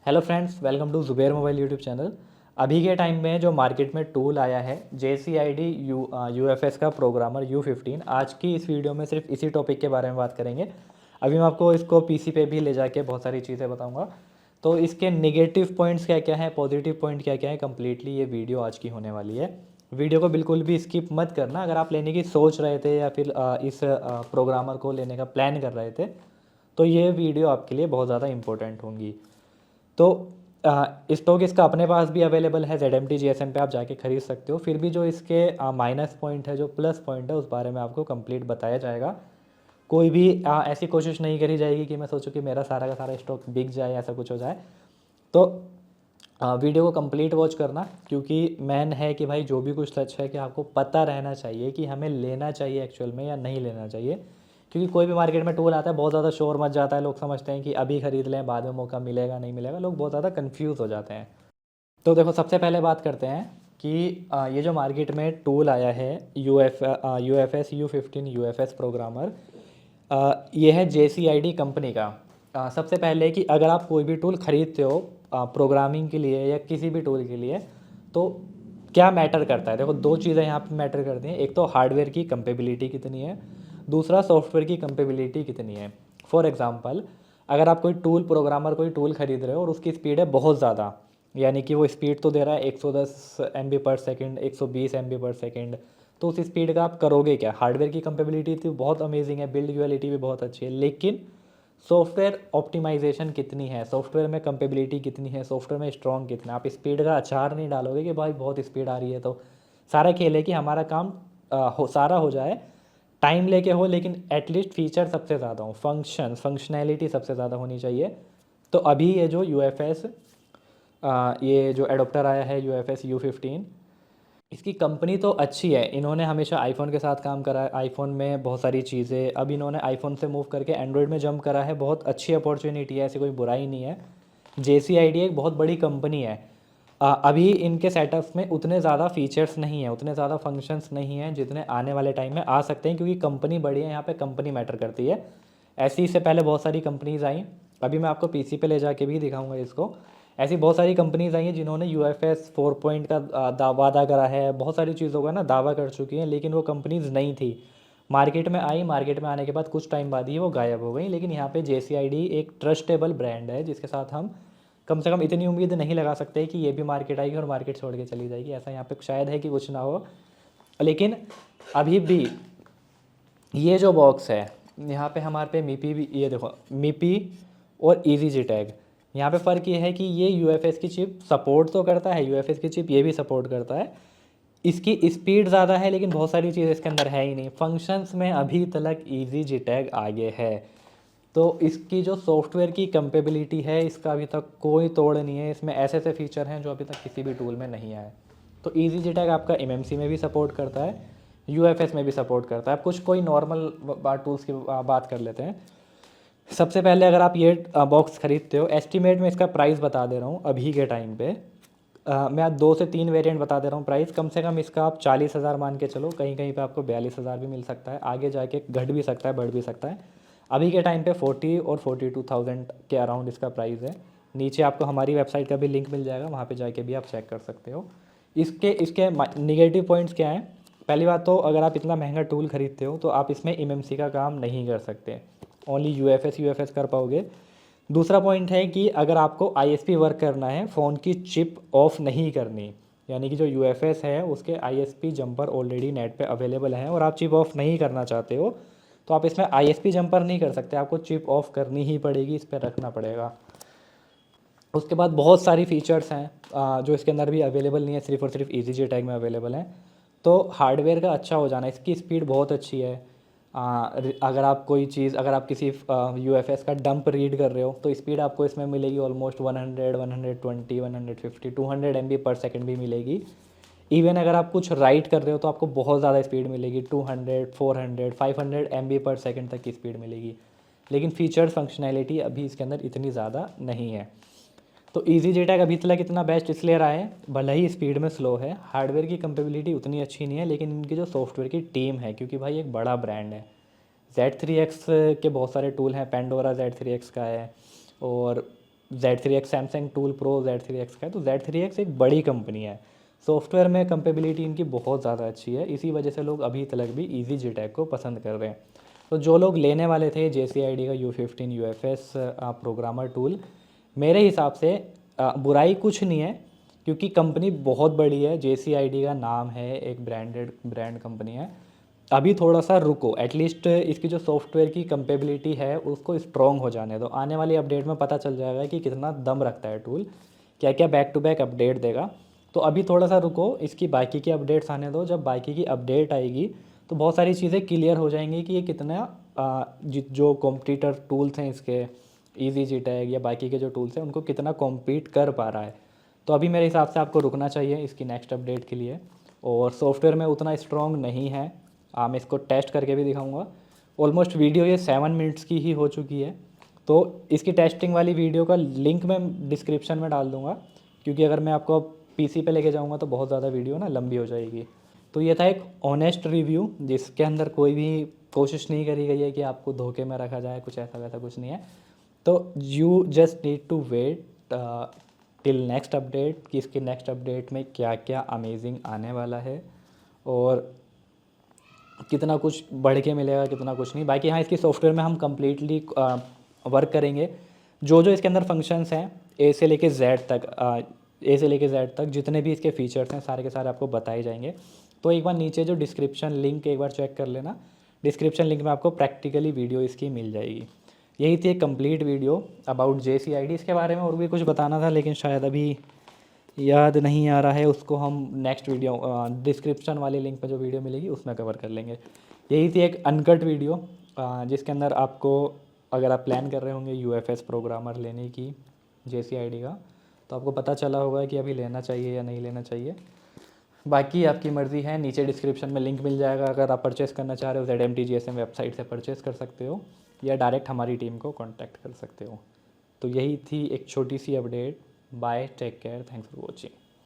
Hello friends, welcome to Zubair mobile YouTube channel. अभी के time में जो मार्केट में टूल आया है JCID UFS का प्रोग्रामर U15। आज की इस वीडियो में सिर्फ इसी टॉपिक के बारे में बात करेंगे। अभी मैं आपको इसको PC पे भी ले जाके बहुत सारी चीज़ें बताऊंगा। तो इसके नेगेटिव पॉइंट्स क्या क्या हैं, पॉजिटिव पॉइंट क्या क्या है, कम्प्लीटली ये वीडियो आज की होने वाली है। वीडियो को बिल्कुल भी स्किप मत करना। अगर आप लेने की सोच रहे थे या फिर इस प्रोग्रामर को लेने का प्लान कर रहे थे तो ये वीडियो आपके लिए बहुत ज़्यादा इंपॉर्टेंट होंगी। तो स्टॉक इसका अपने पास भी अवेलेबल है, ZMT GSM पे आप जाके खरीद सकते हो। फिर भी जो इसके माइनस पॉइंट है, जो प्लस पॉइंट है, उस बारे में आपको कंप्लीट बताया जाएगा। कोई भी ऐसी कोशिश नहीं करी जाएगी कि मैं सोचूं कि मेरा सारा का सारा स्टॉक बिक जाए, ऐसा कुछ हो जाए। तो वीडियो को कंप्लीट वॉच करना, क्योंकि मेन है कि भाई जो भी कुछ सच है कि आपको पता रहना चाहिए कि हमें लेना चाहिए एक्चुअल में या नहीं लेना चाहिए। क्योंकि कोई भी मार्केट में टूल आता है बहुत ज़्यादा शोर मच जाता है, लोग समझते हैं कि अभी ख़रीद लें, बाद में मौका मिलेगा नहीं मिलेगा, लोग बहुत ज़्यादा कन्फ्यूज़ हो जाते हैं। तो देखो, सबसे पहले बात करते हैं कि ये जो मार्केट में टूल आया है UFS U15 UFS प्रोग्रामर, ये है JCID कंपनी का। सबसे पहले कि अगर आप कोई भी टूल ख़रीदते हो प्रोग्रामिंग के लिए या किसी भी टूल के लिए, तो क्या मैटर करता है। देखो, दो चीज़ें यहाँ पे मैटर करती हैं। एक तो हार्डवेयर की कंपेबिलिटी कितनी है, दूसरा सॉफ्टवेयर की कंपेबिलिटी कितनी है। फॉर एग्जांपल, अगर आप कोई टूल प्रोग्रामर कोई टूल खरीद रहे हो और उसकी स्पीड है बहुत ज़्यादा, यानी कि वो स्पीड तो दे रहा है 110 MB पर सेकेंड, 120 MB पर सेकेंड, तो उस स्पीड का आप करोगे क्या। हार्डवेयर की कंपेबिलिटी तो बहुत अमेजिंग है, बिल्ड क्वालिटी भी बहुत अच्छी है, लेकिन सॉफ्टवेयर ऑप्टिमाइजेशन कितनी है, सॉफ्टवेयर में कंपेबिलिटी कितनी है, सॉफ्टवेयर में स्ट्रॉन्ग कितना है। आप स्पीड का अचार नहीं डालोगे कि भाई बहुत स्पीड आ रही है। तो सारा खेल है कि हमारा काम सारा हो जाए, टाइम लेके हो, लेकिन एटलीस्ट फीचर सबसे ज़्यादा हो, फंक्शनैलिटी सबसे ज़्यादा होनी चाहिए। तो अभी ये जो UFS, ये जो एडोप्टर आया है UFS U15, इसकी कंपनी तो अच्छी है। इन्होंने हमेशा आईफोन के साथ काम करा है, आईफोन में बहुत सारी चीज़ें, अब इन्होंने आईफोन से मूव करके एंड्रॉयड में जंप करा है। बहुत अच्छी अपॉर्चुनिटी है, ऐसी कोई बुराई नहीं है। JCID एक बहुत बड़ी कंपनी है। अभी इनके सेटअप्स में उतने ज़्यादा फीचर्स नहीं हैं, उतने ज़्यादा फंक्शंस नहीं हैं जितने आने वाले टाइम में आ सकते हैं, क्योंकि कंपनी बड़ी है, यहाँ पे कंपनी मैटर करती है। ऐसी इससे पहले बहुत सारी कंपनीज आई, अभी मैं आपको PC पे ले जाके भी दिखाऊंगा इसको। ऐसी बहुत सारी कंपनीज आई हैं जिन्होंने UFS 4 का वादा करा है, बहुत सारी चीज़ों का ना दावा कर चुकी हैं, लेकिन वो कंपनीज नहीं थी। मार्केट में आई, मार्केट में आने के बाद कुछ टाइम बाद ही वो गायब हो गई। लेकिन यहाँ पे JCID एक ट्रस्टेबल ब्रांड है, जिसके साथ हम कम से कम इतनी उम्मीद नहीं लगा सकते कि ये भी मार्केट आएगी और मार्केट छोड़ के चली जाएगी। ऐसा यहाँ पे शायद है कि कुछ ना हो। लेकिन अभी भी ये जो बॉक्स है, यहाँ पे हमारे पे MIPI भी, ये देखो MIPI और EasyG टैग। यहाँ पे फ़र्क ये है कि ये UFS की चिप सपोर्ट तो करता है, UFS की चिप ये भी सपोर्ट करता है। इसकी स्पीड ज़्यादा है, लेकिन बहुत सारी चीज़ इसके अंदर है ही नहीं। फंक्शंस में अभी तक EasyG टैग आगे है। तो इसकी जो सॉफ्टवेयर की कंपेबिलिटी है, इसका अभी तक कोई तोड़ नहीं है। इसमें ऐसे ऐसे फीचर हैं जो अभी तक किसी भी टूल में नहीं आए। तो EasyG टैग आपका MMC में भी सपोर्ट करता है, UFS में भी सपोर्ट करता है। अब कुछ कोई नॉर्मल टूल्स की बात कर लेते हैं। सबसे पहले अगर आप ये बॉक्स खरीदते हो, एस्टीमेट में इसका प्राइस बता दे रहा हूँ अभी के टाइम पे। मैं आज 2 से 3 वेरिएंट बता दे रहा हूँ प्राइस। कम से कम इसका आप 40,000 मान के चलो, कहीं कहीं पे आपको 42,000 भी मिल सकता है, आगे जाके घट भी सकता है, बढ़ भी सकता है। अभी के टाइम पे 40 और 42,000 के अराउंड इसका प्राइस है। नीचे आपको हमारी वेबसाइट का भी लिंक मिल जाएगा, वहाँ पे जाके भी आप चेक कर सकते हो। इसके इसके निगेटिव पॉइंट्स क्या हैं। पहली बात तो, अगर आप इतना महंगा टूल खरीदते हो तो आप इसमें MMC का काम नहीं कर सकते, ओनली UFS कर पाओगे। दूसरा पॉइंट है कि अगर आपको ISP वर्क करना है, फ़ोन की चिप ऑफ नहीं करनी, यानी कि जो UFS है उसके ISP जंपर ऑलरेडी नेट पे अवेलेबल हैं और आप चिप ऑफ नहीं करना चाहते हो, तो आप इसमें ISP जंपर नहीं कर सकते, आपको चिप ऑफ करनी ही पड़ेगी, इस पर रखना पड़ेगा। उसके बाद बहुत सारी फीचर्स हैं जो इसके अंदर भी अवेलेबल नहीं है, सिर्फ और सिर्फ EasyG टैग में अवेलेबल हैं। तो हार्डवेयर का अच्छा हो जाना, इसकी स्पीड बहुत अच्छी है। अगर आप कोई चीज़, अगर आप किसी UFS का डंप रीड कर रहे हो तो स्पीड आपको इसमें मिलेगी ऑलमोस्ट 100, 120, 150, 200 MB पर सेकेंड भी मिलेगी। इवन अगर आप कुछ राइट कर रहे हो तो आपको बहुत ज़्यादा स्पीड मिलेगी, 200, 400, 500 MB पर सेकेंड तक की स्पीड मिलेगी। लेकिन फीचर्स फंक्शनैलिटी अभी इसके अंदर इतनी ज़्यादा नहीं है। तो EasyG टैग अभी तक इतना बेस्ट इसलिए रहा है, भले ही स्पीड में स्लो है, हार्डवेयर की कंपेबिलिटी उतनी अच्छी नहीं है, लेकिन इनकी जो सॉफ्टवेयर की टीम है, क्योंकि भाई एक बड़ा ब्रांड है। Z3X के बहुत सारे टूल हैं, पेंडोरा Z3X का है, और Z3X Samsung tool pro Z3X का है, तो Z3X एक बड़ी कंपनी है, सॉफ्टवेयर में कंपेबिलिटी इनकी बहुत ज़्यादा अच्छी है, इसी वजह से लोग अभी तक भी EasyJet को पसंद कर रहे हैं। तो जो लोग लेने वाले थे JCID का U15 UFS प्रोग्रामर टूल, मेरे हिसाब से बुराई कुछ नहीं है, क्योंकि कंपनी बहुत बड़ी है, JCID का नाम है, एक ब्रांड कंपनी है। अभी थोड़ा सा रुको, एटलीस्ट इसकी जो सॉफ्टवेयर की कंपेबिलिटी है उसको स्ट्रॉन्ग हो जाने दो। आने वाली अपडेट में पता चल जाएगा कि कितना दम रखता है टूल, क्या क्या बैक टू बैक अपडेट देगा। तो अभी थोड़ा सा रुको, इसकी बाकी की अपडेट्स आने दो। जब बाकी की अपडेट आएगी तो बहुत सारी चीज़ें क्लियर हो जाएंगी कि ये कितना जो कॉम्पिटिटर टूल्स हैं इसके, EasyJet या बाकी के जो टूल्स हैं उनको कितना कॉम्पीट कर पा रहा है। तो अभी मेरे हिसाब से आपको रुकना चाहिए इसकी नेक्स्ट अपडेट के लिए। और सॉफ्टवेयर में उतना स्ट्रॉन्ग नहीं है, मैं इसको टेस्ट करके भी दिखाऊंगा। ऑलमोस्ट वीडियो ये 7 मिनट्स की ही हो चुकी है, तो इसकी टेस्टिंग वाली वीडियो का लिंक मैं डिस्क्रिप्शन में डाल दूंगा, क्योंकि अगर मैं आपको PC पे लेके जाऊंगा तो बहुत ज़्यादा वीडियो ना लंबी हो जाएगी। तो ये था एक ऑनेस्ट रिव्यू, जिसके अंदर कोई भी कोशिश नहीं करी गई है कि आपको धोखे में रखा जाए, कुछ ऐसा वैसा कुछ नहीं है। तो you just need to wait till next update कि इसकी नेक्स्ट अपडेट में क्या क्या अमेजिंग आने वाला है और कितना कुछ बढ़ के मिलेगा, कितना कुछ नहीं। बाकी हाँ, इसकी सॉफ्टवेयर में हम कम्प्लीटली वर्क करेंगे। जो जो इसके अंदर फंक्शंस हैं ए से लेके जेड तक जितने भी इसके फीचर्स हैं सारे के सारे आपको बताए जाएंगे। तो एक बार नीचे जो डिस्क्रिप्शन लिंक एक बार चेक कर लेना, डिस्क्रिप्शन लिंक में आपको प्रैक्टिकली वीडियो इसकी मिल जाएगी। यही थी एक कंप्लीट वीडियो अबाउट JCID। इसके बारे में और भी कुछ बताना था लेकिन शायद अभी याद नहीं आ रहा है, उसको हम नेक्स्ट वीडियो डिस्क्रिप्शन वाले लिंक पर जो वीडियो मिलेगी उसमें कवर कर लेंगे। यही थी एक अनकट वीडियो, जिसके अंदर आपको, अगर आप प्लान कर रहे होंगे UFS प्रोग्रामर लेने की JCID का, तो आपको पता चला होगा कि अभी लेना चाहिए या नहीं लेना चाहिए। बाकी आपकी मर्ज़ी है, नीचे डिस्क्रिप्शन में लिंक मिल जाएगा। अगर आप परचेस करना चाह रहे हो ZMT GSM वेबसाइट से परचेस कर सकते हो, या डायरेक्ट हमारी टीम को कांटेक्ट कर सकते हो। तो यही थी एक छोटी सी update. Bye, take care, thanks for watching.